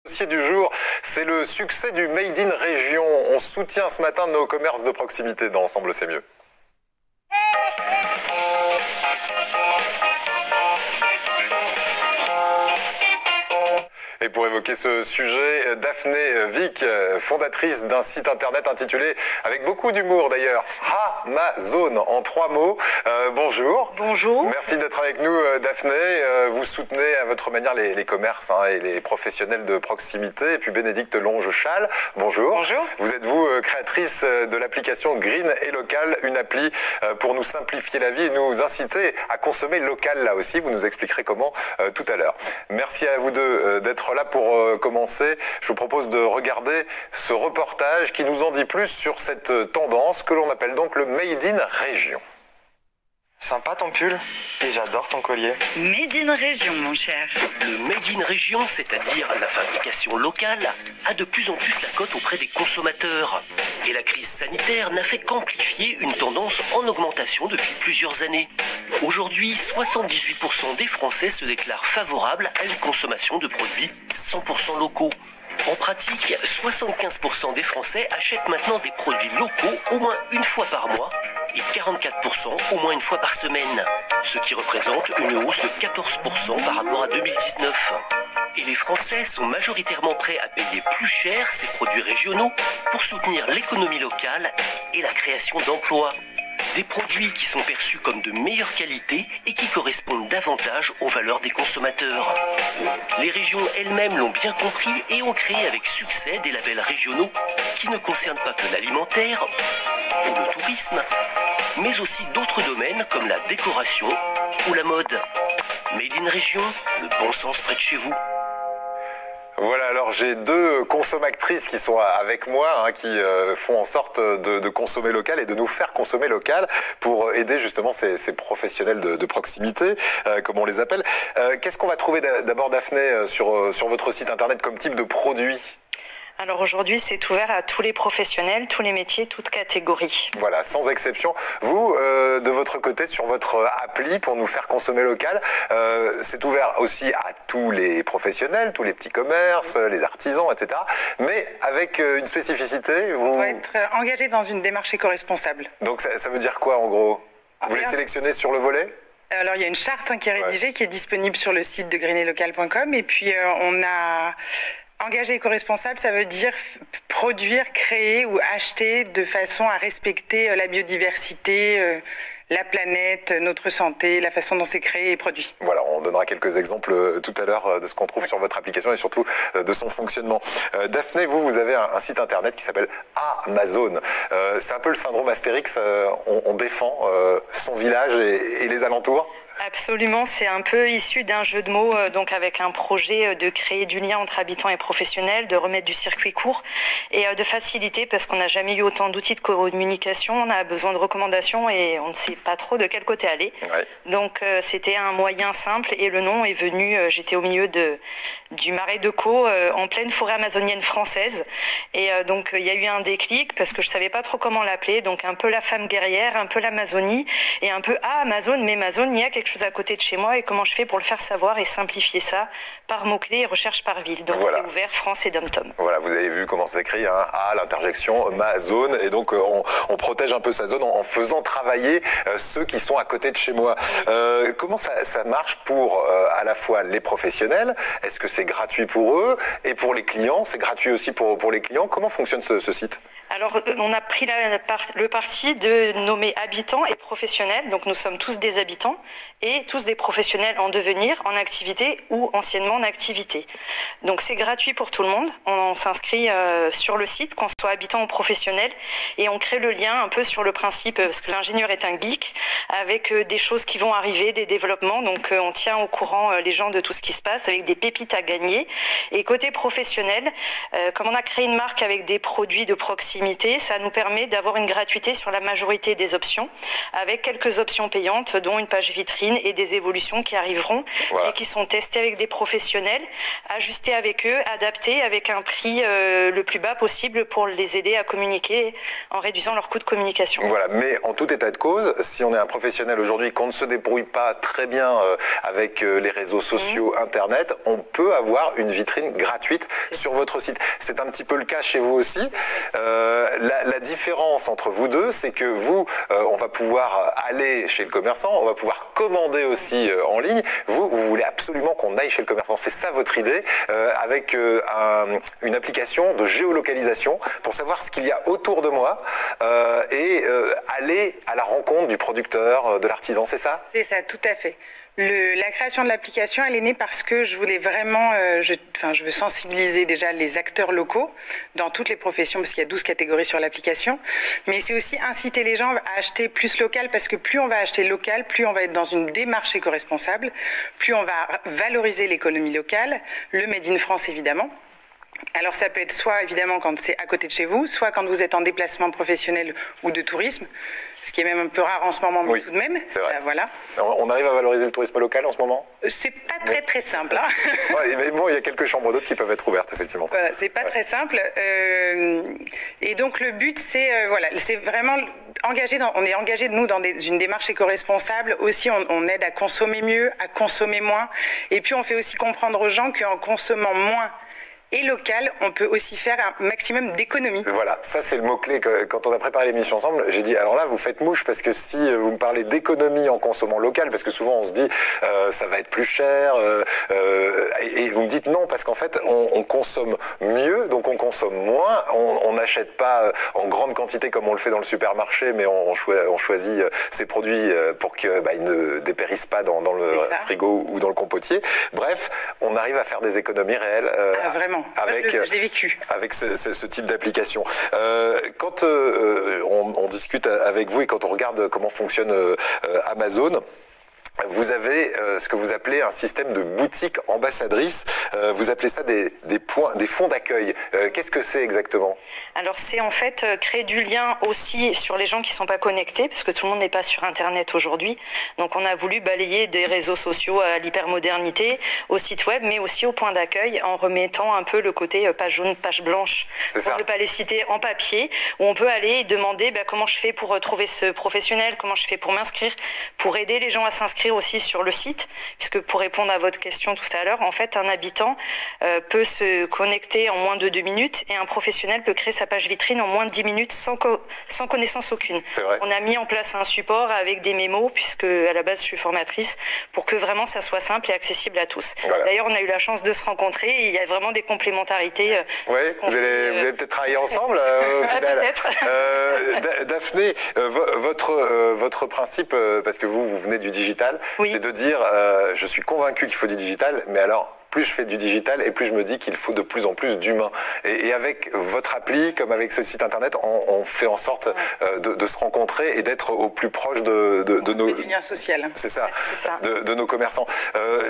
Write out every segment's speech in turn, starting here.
Le dossier du jour, c'est le succès du Made in Région. On soutient ce matin nos commerces de proximité dans Ensemble c'est mieux. Et pour évoquer ce sujet, Daphné Vic, fondatrice d'un site internet intitulé, avec beaucoup d'humour d'ailleurs, Amazon, en 3 mots. Bonjour. Bonjour. Merci d'être avec nous, Daphné. Vous soutenez à votre manière les commerces et les professionnels de proximité. Et puis Bénédicte Longe-Chal, bonjour. Bonjour. Vous êtes vous créatrice de l'application Green et Local, une appli pour nous simplifier la vie et nous inciter à consommer local là aussi. Vous nous expliquerez comment tout à l'heure. Merci à vous deux d'être là pour commencer. Je vous propose de regarder ce reportage qui nous en dit plus sur cette tendance que l'on appelle donc le Made in Région. Sympa ton pull et j'adore ton collier. Made in Région, mon cher. Le Made in Région, c'est-à-dire la fabrication locale, a de plus en plus la cote auprès des consommateurs. Et la crise sanitaire n'a fait qu'amplifier une tendance en augmentation depuis plusieurs années. Aujourd'hui, 78% des Français se déclarent favorables à une consommation de produits 100% locaux. En pratique, 75% des Français achètent maintenant des produits locaux au moins une fois par mois et 44% au moins une fois par semaine, ce qui représente une hausse de 14% par rapport à 2019. Et les Français sont majoritairement prêts à payer plus cher ces produits régionaux pour soutenir l'économie locale et la création d'emplois. Des produits qui sont perçus comme de meilleure qualité et qui correspondent davantage aux valeurs des consommateurs. Les régions elles-mêmes l'ont bien compris et ont créé avec succès des labels régionaux qui ne concernent pas que l'alimentaire ou le tourisme, mais aussi d'autres domaines comme la décoration ou la mode. Made in Région, le bon sens près de chez vous. Voilà, alors j'ai 2 consommatrices qui sont avec moi, qui font en sorte de consommer local et de nous faire consommer local pour aider justement ces professionnels de proximité, comme on les appelle. Qu'est-ce qu'on va trouver d'abord, Daphné, sur votre site internet comme type de produit ? Alors aujourd'hui, c'est ouvert à tous les professionnels, tous les métiers, toutes catégories. Voilà, sans exception. Vous, de votre côté, sur votre appli pour nous faire consommer local, c'est ouvert aussi à tous les professionnels, tous les petits commerces, les artisans, etc. Mais avec une spécificité, vous... On va être engagé dans une démarche éco-responsable. Donc ça veut dire quoi en gros ? Vous les sélectionnez sur le volet ? Alors il y a une charte qui est rédigée, qui est disponible sur le site de greenetlocal.com et puis on a... Engagé éco-responsable, ça veut dire produire, créer ou acheter de façon à respecter la biodiversité, la planète, notre santé, la façon dont c'est créé et produit. Voilà, on donnera quelques exemples tout à l'heure de ce qu'on trouve sur votre application et surtout de son fonctionnement. Daphné, vous avez un site internet qui s'appelle Amazon. C'est un peu le syndrome Astérix, on défend son village et les alentours. Absolument, c'est un peu issu d'un jeu de mots, donc avec un projet de créer du lien entre habitants et professionnels, de remettre du circuit court et de faciliter, parce qu'on n'a jamais eu autant d'outils de communication, on a besoin de recommandations et on ne sait pas trop de quel côté aller. Ouais. Donc c'était un moyen simple et le nom est venu, j'étais au milieu du marais de Caux, en pleine forêt amazonienne française. Et donc il y a eu un déclic parce que je savais pas trop comment l'appeler, donc un peu la femme guerrière, un peu l'Amazonie et un peu Amazon, mais Amazon, il y a quelque chose à côté de chez moi et comment je fais pour le faire savoir et simplifier ça par mots-clés et recherche par ville. Donc voilà. C'est ouvert France et Dom-Tom. Voilà, vous avez vu comment c'est écrit, à l'interjection ma zone, et donc on protège un peu sa zone en faisant travailler ceux qui sont à côté de chez moi. Comment ça marche pour à la fois les professionnels? Est-ce que c'est gratuit pour eux? Et pour les clients, c'est gratuit aussi pour les clients? Comment fonctionne ce site? Alors, on a pris le parti de nommer habitants et professionnels. Donc, nous sommes tous des habitants et tous des professionnels en devenir, en activité ou anciennement en activité. Donc, c'est gratuit pour tout le monde. On s'inscrit sur le site, qu'on soit habitant ou professionnel, et on crée le lien un peu sur le principe, parce que l'ingénieur est un geek, avec des choses qui vont arriver, des développements. Donc, on tient au courant les gens de tout ce qui se passe, avec des pépites à gagner. Et côté professionnel, comme on a créé une marque avec des produits de proximité, ça nous permet d'avoir une gratuité sur la majorité des options, avec quelques options payantes, dont une page vitrine et des évolutions qui arriveront et qui sont testées avec des professionnels. professionnels, ajuster avec eux, adapter avec un prix le plus bas possible pour les aider à communiquer en réduisant leurs coûts de communication. Voilà, mais en tout état de cause, si on est un professionnel aujourd'hui qu'on ne se débrouille pas très bien avec les réseaux sociaux, Internet, on peut avoir une vitrine gratuite sur votre site. C'est un petit peu le cas chez vous aussi. La différence entre vous deux, c'est que vous, on va pouvoir aller chez le commerçant, on va pouvoir commander aussi en ligne. Vous voulez absolument qu'on aille chez le commerçant. C'est ça votre idée, avec une application de géolocalisation pour savoir ce qu'il y a autour de moi et aller à la rencontre du producteur, de l'artisan, c'est ça? C'est ça, tout à fait. La création de l'application, elle est née parce que je voulais vraiment, je veux sensibiliser déjà les acteurs locaux dans toutes les professions, parce qu'il y a 12 catégories sur l'application, mais c'est aussi inciter les gens à acheter plus local, parce que plus on va acheter local, plus on va être dans une démarche éco-responsable, plus on va valoriser l'économie locale, le Made in France évidemment. Alors ça peut être soit évidemment quand c'est à côté de chez vous, soit quand vous êtes en déplacement professionnel ou de tourisme, ce qui est même un peu rare en ce moment, mais oui, tout de même. Voilà. On arrive à valoriser le tourisme local en ce moment? C'est pas très simple. Hein. Ouais, mais bon, il y a quelques chambres d'hôtes qui peuvent être ouvertes, effectivement. Voilà, c'est pas très simple. Et donc le but, c'est c'est vraiment on est engagé nous dans une démarche éco-responsable. Aussi, on aide à consommer mieux, à consommer moins. Et puis on fait aussi comprendre aux gens qu'en consommant moins et local, on peut aussi faire un maximum d'économies. Voilà, ça c'est le mot-clé. Quand on a préparé l'émission ensemble, j'ai dit, alors là, vous faites mouche, parce que si vous me parlez d'économie en consommant local, parce que souvent on se dit, ça va être plus cher, et vous me dites non, parce qu'en fait, on consomme mieux, donc on consomme moins, on n'achète pas en grande quantité comme on le fait dans le supermarché, mais on choisit ses produits pour qu'ils ne dépérissent pas dans le frigo ou dans le compotier. Bref, on arrive à faire des économies réelles. Vraiment. Avec, je l'ai vécu. Avec ce type d'application. Quand on discute avec vous et quand on regarde comment fonctionne Amazon, vous avez ce que vous appelez un système de boutique ambassadrice. Vous appelez ça des fonds d'accueil. Qu'est-ce que c'est exactement? Alors c'est en fait créer du lien aussi sur les gens qui ne sont pas connectés, parce que tout le monde n'est pas sur Internet aujourd'hui. Donc on a voulu balayer des réseaux sociaux à l'hypermodernité, au site web, mais aussi au point d'accueil, en remettant un peu le côté page jaune, page blanche, pour ne pas les citer, en papier, où on peut aller et demander comment je fais pour trouver ce professionnel, comment je fais pour m'inscrire, pour aider les gens à s'inscrire aussi sur le site, puisque pour répondre à votre question tout à l'heure, en fait, un habitant peut se connecter en moins de 2 minutes et un professionnel peut créer sa page vitrine en moins de 10 minutes sans connaissance aucune. On a mis en place un support avec des mémos, puisque à la base je suis formatrice, pour que vraiment ça soit simple et accessible à tous. Voilà. D'ailleurs, on a eu la chance de se rencontrer et il y a vraiment des complémentarités. Oui, vous allez peut-être travailler ensemble au final. Peut-être. Daphné, votre principe, parce que vous venez du digital, c'est de dire je suis convaincu qu'il faut du digital, mais alors plus je fais du digital et plus je me dis qu'il faut de plus en plus d'humains. Et avec votre appli, comme avec ce site internet, on fait en sorte de se rencontrer et d'être au plus proche de nos... du lien social. C'est ça, de nos commerçants.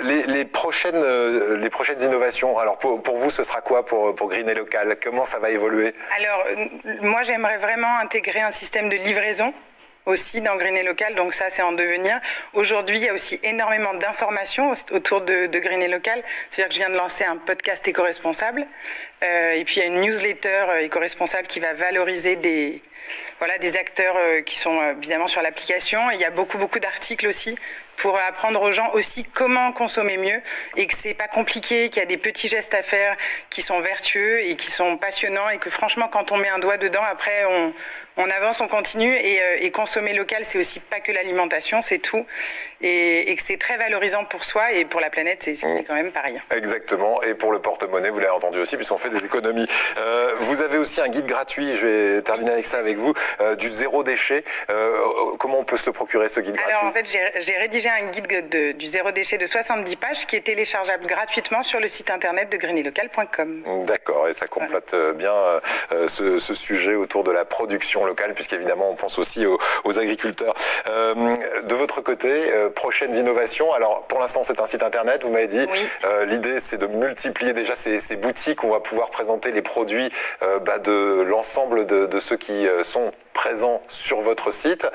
Les prochaines innovations, alors pour vous, ce sera quoi pour Green et Local? Comment ça va évoluer? Alors, moi, j'aimerais vraiment intégrer un système de livraison aussi dans Green et Local, donc ça c'est en devenir. Aujourd'hui, il y a aussi énormément d'informations autour de Green et Local. C'est-à-dire que je viens de lancer un podcast éco-responsable et puis il y a une newsletter éco-responsable qui va valoriser des acteurs qui sont évidemment sur l'application. Il y a beaucoup d'articles aussi pour apprendre aux gens aussi comment consommer mieux et que c'est pas compliqué, qu'il y a des petits gestes à faire qui sont vertueux et qui sont passionnants et que franchement quand on met un doigt dedans, après on avance, on continue et consommer local, c'est aussi pas que l'alimentation, c'est tout et que c'est très valorisant pour soi et pour la planète, c'est quand même pas rien. Exactement, et pour le porte-monnaie, vous l'avez entendu aussi, puisqu'on fait des économies. Vous avez aussi un guide gratuit, je vais terminer avec ça avec vous, du zéro déchet. Comment on peut se le procurer, ce guide gratuit? Alors en fait, j'ai rédigé un guide du zéro déchet de 70 pages qui est téléchargeable gratuitement sur le site internet de greenetlocal.com. D'accord, et ça complète bien ce sujet autour de la production locale, puisqu'évidemment on pense aussi aux agriculteurs. De votre côté, prochaines innovations, alors pour l'instant c'est un site internet, vous m'avez dit, l'idée c'est de multiplier déjà ces boutiques où on va pouvoir présenter les produits de l'ensemble de ceux qui sont présent sur votre site.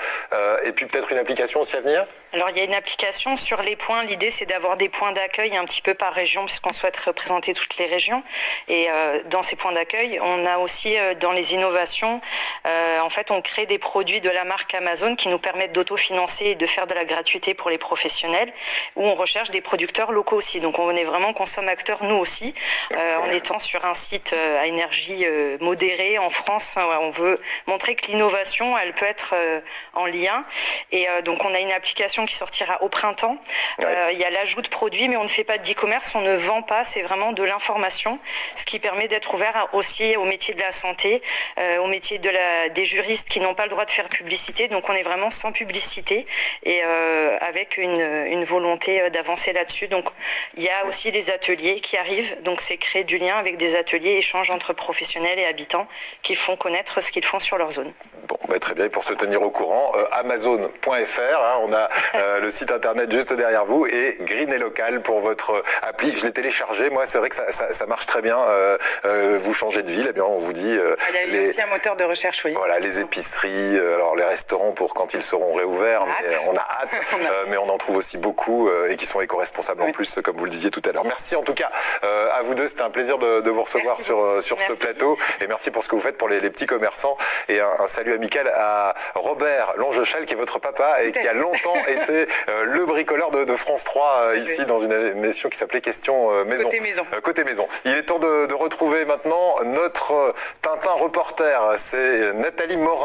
Et puis peut-être une application aussi à venir? Alors, il y a une application sur les points. L'idée, c'est d'avoir des points d'accueil un petit peu par région, puisqu'on souhaite représenter toutes les régions. Et dans ces points d'accueil, on a aussi dans les innovations, en fait, on crée des produits de la marque Amazon qui nous permettent d'autofinancer et de faire de la gratuité pour les professionnels, où on recherche des producteurs locaux aussi. Donc, on est vraiment consommateurs, nous aussi, en étant sur un site à énergie modérée en France. On veut montrer que l'innovation, elle peut être en lien. Et donc, on a une application qui sortira au printemps. Il y a l'ajout de produits, mais on ne fait pas d'e-commerce, on ne vend pas, c'est vraiment de l'information, ce qui permet d'être ouvert aussi au métier de la santé, au métier des juristes qui n'ont pas le droit de faire publicité. Donc on est vraiment sans publicité et avec une volonté d'avancer là-dessus. Donc il y a aussi les ateliers qui arrivent, donc c'est créer du lien avec des ateliers, échanges entre professionnels et habitants qui font connaître ce qu'ils font sur leur zone. Bon, très bien, et pour se tenir au courant, amazon.fr, on a le site internet juste derrière vous, et Green et Local pour votre appli. Je l'ai téléchargé, moi c'est vrai que ça marche très bien. Vous changez de ville, eh bien on vous dit... il y a aussi un moteur de recherche, oui. Voilà, les épiceries, alors les restaurants pour quand ils seront réouverts, mais on a hâte, mais on en trouve aussi beaucoup et qui sont éco-responsables en plus, comme vous le disiez tout à l'heure. Merci en tout cas à vous deux, c'était un plaisir de vous recevoir sur ce plateau, et merci pour ce que vous faites pour les petits commerçants, et un salut amical à Robert Longechal qui est votre papa et qui a longtemps été le bricoleur de France 3 ici dans une émission qui s'appelait Question Maison. Côté Maison. Il est temps de retrouver maintenant notre Tintin reporter, c'est Nathalie Morin.